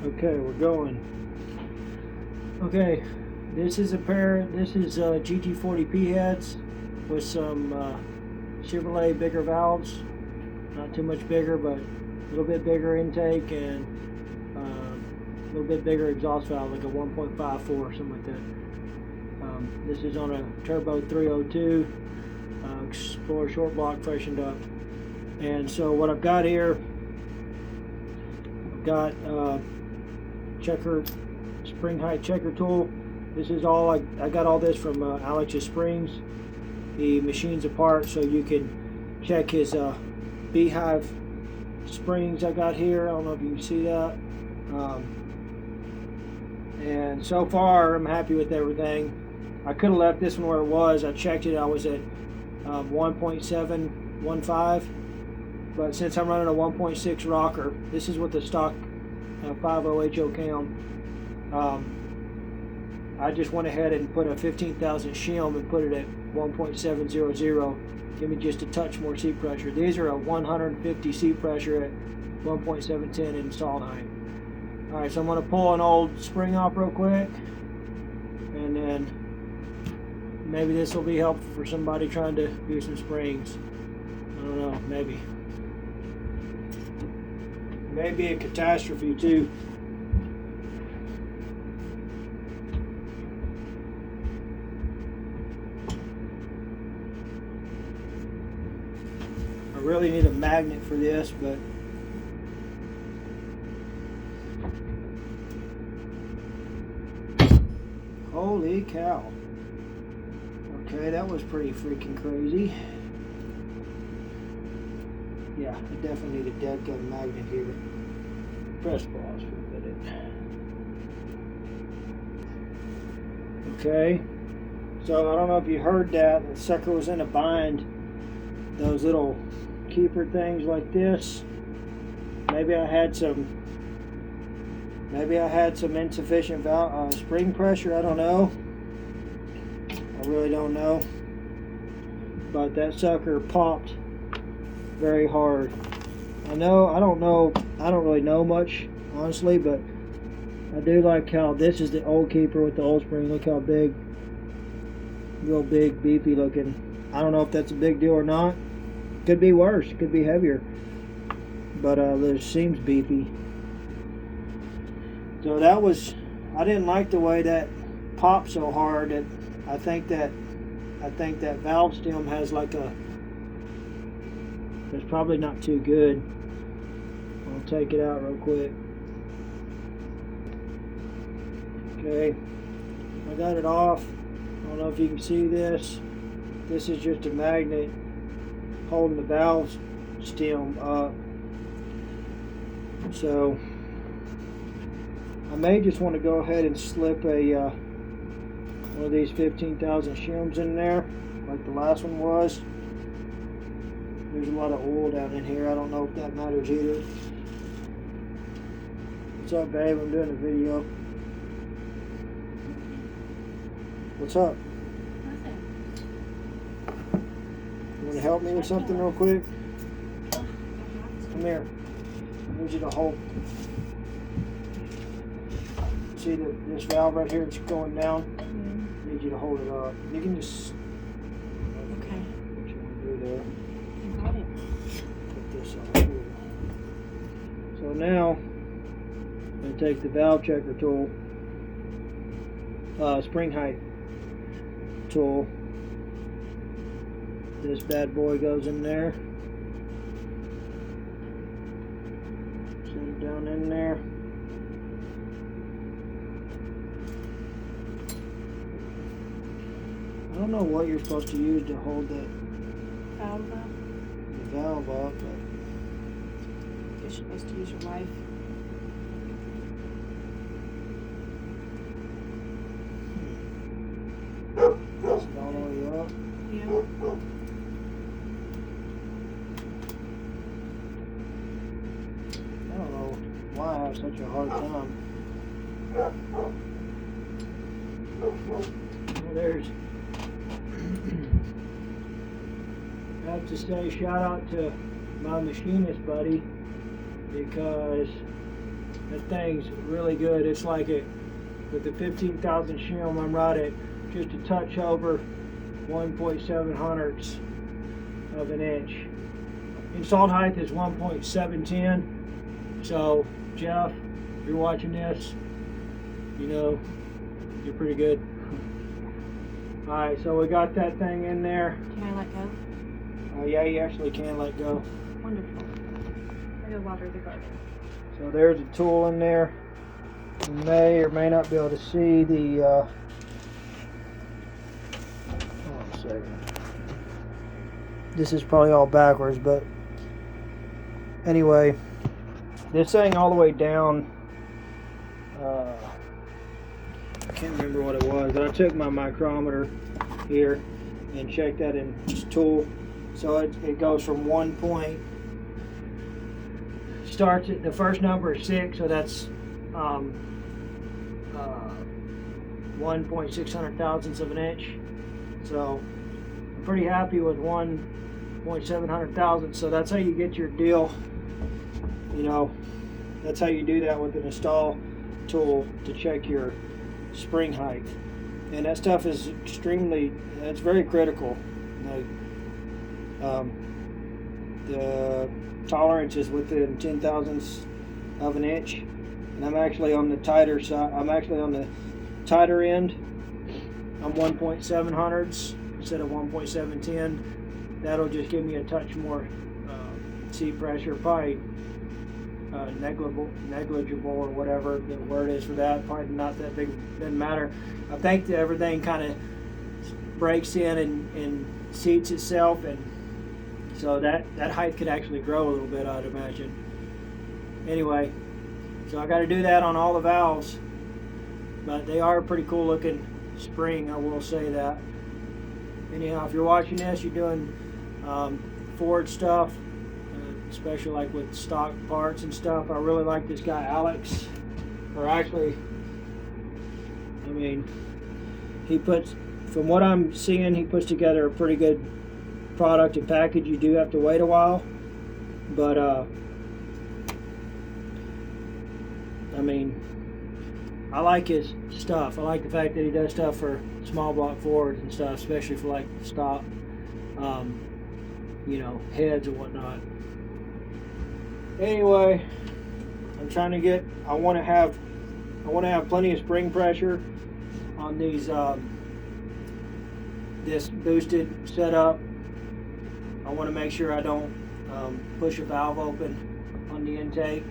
Okay, we're going. Okay, this is gt40p heads with some Chevrolet bigger valves. Not too much bigger, but a little bit bigger intake and a little bit bigger exhaust valve, like a 1.54 or something like that. This is on a Turbo 302 Explorer short block, freshened up. And so what I've got here, I've got spring height checker tool. This is all I got all this from Alex's Springs. He machines apart so you can check his Beehive springs I got here. I don't know if you can see that. And so far I'm happy with everything. I could have left this one where it was. I checked it, I was at 1.715, but since I'm running a 1.6 rocker, this is with the stock 50 HO cam. I just went ahead and put a 15,000 shim and put it at 1.700. Give me just a touch more seat pressure. These are a 150 seat pressure at 1.710 installed height. Alright, so I'm going to pull an old spring off real quick, and then maybe this will be helpful for somebody trying to do some springs. I don't know, maybe. Maybe a catastrophe too. I really need a magnet for this, but holy cow. Okay, that was pretty freaking crazy. Yeah, I definitely need a dead gun magnet here. Press pause for a minute. Okay, so I don't know if you heard that. The sucker was in a bind. Those little keeper things like this. Maybe I had some insufficient spring pressure. I don't know. I really don't know. But that sucker popped very hard. I don't really know much, honestly, but I do like how this is the old keeper with the old spring. Look how big, real big, beefy looking. I don't know if that's a big deal or not. Could be worse, could be heavier, but it seems beefy. So that was, I didn't like the way that popped so hard. That I think that valve stem has like it's probably not too good. I'll take it out real quick. Okay, I got it off. I don't know if you can see this. This is just a magnet holding the valve stem up. So I may just want to go ahead and slip a one of these 15,000 shims in there, like the last one was. There's a lot of oil down in here. I don't know if that matters either. What's up, babe? I'm doing a video. What's up? Nothing. You want to help me with something real quick? Come here. I need you to hold. See this valve right here? It's going down. I need you to hold it up. You can just. Okay. What you want to do there? You got it. Put this on here. So now I'm going to take the valve checker tool, spring height tool. This bad boy goes in there. Set it down in there. I don't know what you're supposed to use to hold that Valve up. the valve up, but You're supposed to use your life. it's all the way up. Yeah. I don't know why I have such a hard time. Well, there's. I have to say shout out to my machinist buddy, because That thing's really good. It's like it with the 15,000 shim. I'm right at just a touch over 1.7 hundredths of an inch. Installed height is 1.710. So Jeff, if you're watching this, you know you're pretty good. All right, so we got that thing in there. Can I let go? Yeah, you actually can let go. Wonderful. I go water the garden. So there's a tool in there. You may or may not be able to see the, hold on a second. This is probably all backwards, but anyway, this thing all the way down, I can't remember what it was, but I took my micrometer here and checked that in this tool. So it goes from 1 point, starts at the first number is 6, so that's 1.600 thousandths of an inch. So I'm pretty happy with 1.700 thousandths. So that's how you get your deal. You know, that's how you do that with an install tool to check your spring height. And that stuff is it's very critical. Like, the tolerance is within 10 thousandths of an inch, and I'm actually on the tighter side. I'm actually on the tighter end. I'm 1.7 hundredths instead of 1.710. That'll just give me a touch more seat pressure, probably negligible or whatever the word is for that. Probably not that big. Doesn't matter. I think that everything kind of breaks in and seats itself, and so that height could actually grow a little bit, I'd imagine. Anyway, so I got to do that on all the valves, but they are a pretty cool looking spring, I will say that. Anyhow, if you're watching this, you're doing Ford stuff, especially like with stock parts and stuff. I really like this guy Alex, or actually, I mean, from what I'm seeing, he puts together a pretty good product and package. You do have to wait a while, but I mean, I like his stuff. I like the fact that he does stuff for small block Fords and stuff, especially for like stock, you know, heads and whatnot. Anyway, I'm trying to get. I want to have plenty of spring pressure on these this boosted setup. I want to make sure I don't push a valve open on the intake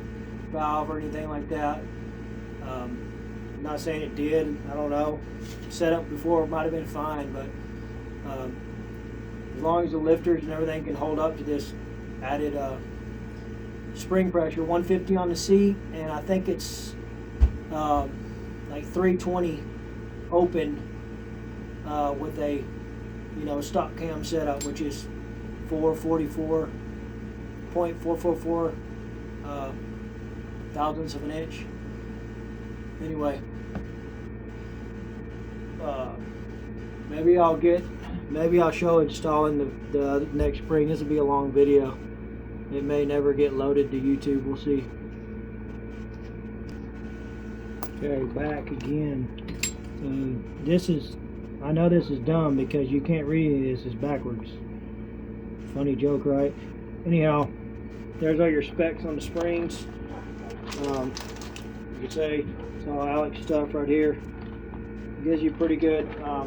valve or anything like that. I'm not saying it did. I don't know. Setup before might have been fine, but as long as the lifters and everything can hold up to this added spring pressure, 150 on the seat, and I think it's like 320 open with a stock cam setup, which is 444.444 thousandths of an inch. Anyway, maybe I'll show installing the next spring. This will be a long video. It may never get loaded to YouTube. We'll see. Okay, back again. I know this is dumb because you can't read any of this. It's backwards. Funny joke, right? Anyhow, there's all your specs on the springs. You can say it's all Alex stuff right here. It gives you pretty good. I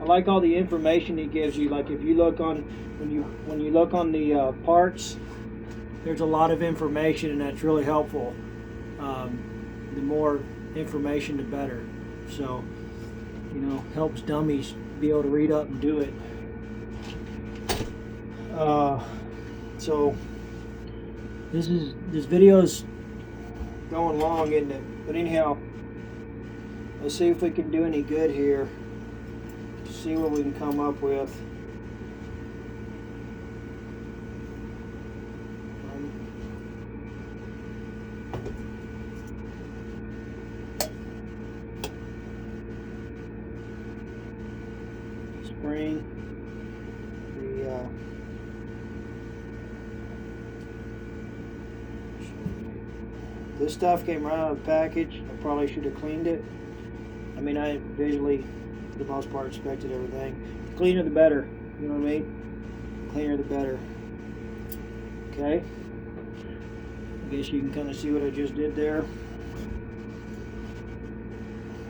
like all the information he gives you. Like if you look on when you look on the parts, there's a lot of information, and that's really helpful. The more information, the better. So, helps dummies be able to read up and do it. So this video's going long, isn't it? But anyhow, let's see if we can do any good here. See what we can come up with. Spring, This stuff came right out of the package. I probably should have cleaned it. I mean, I visually, for the most part, inspected everything. The cleaner the better. You know what I mean? The cleaner the better. Okay. I guess you can kind of see what I just did there.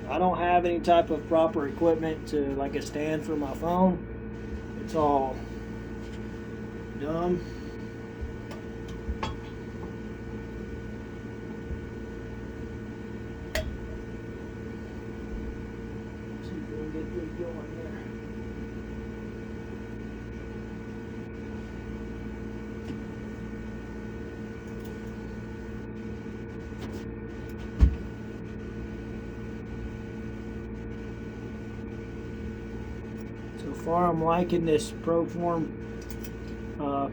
I don't have any type of proper equipment to like a stand for my phone. It's all dumb. See if we can get this going here. So far, I'm liking this Proform little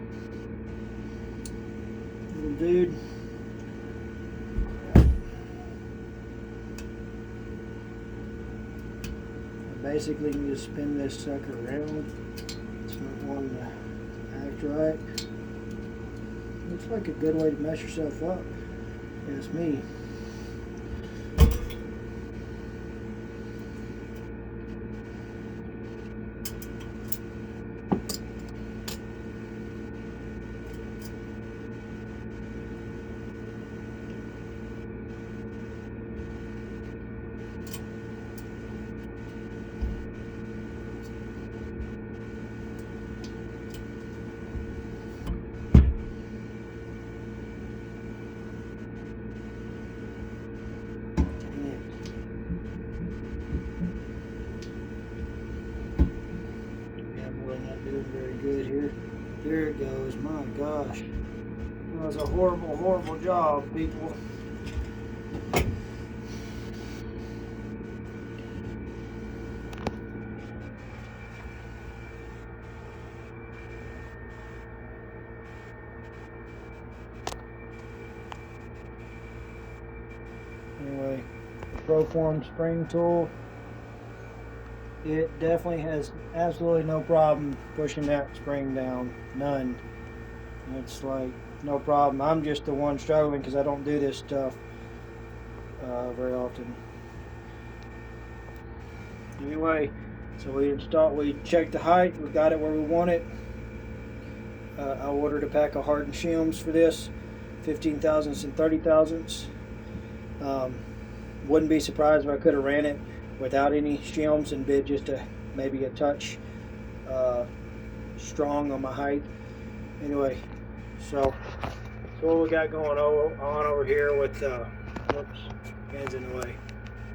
dude. I basically can just spin this sucker around. It's not wanting to act right. Looks like a good way to mess yourself up. It's me. Not doing very good here. There it goes. My gosh. That was a horrible, horrible job, people. Anyway, the Proform spring tool. It definitely has absolutely no problem pushing that spring down. None. It's like no problem. I'm just the one struggling because I don't do this stuff very often. Anyway, so we checked the height. We got it where we want it. I ordered a pack of hardened shims for this, 15 thousandths and 30 thousandths. Wouldn't be surprised if I could have ran it without any shims and been just maybe a touch strong on my height. Anyway, so what we got going on over here with whoops, hands in the way,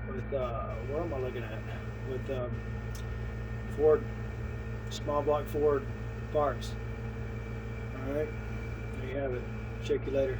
with what am I looking at, with Ford, small block Ford parts. All right, there you have it. Check you later.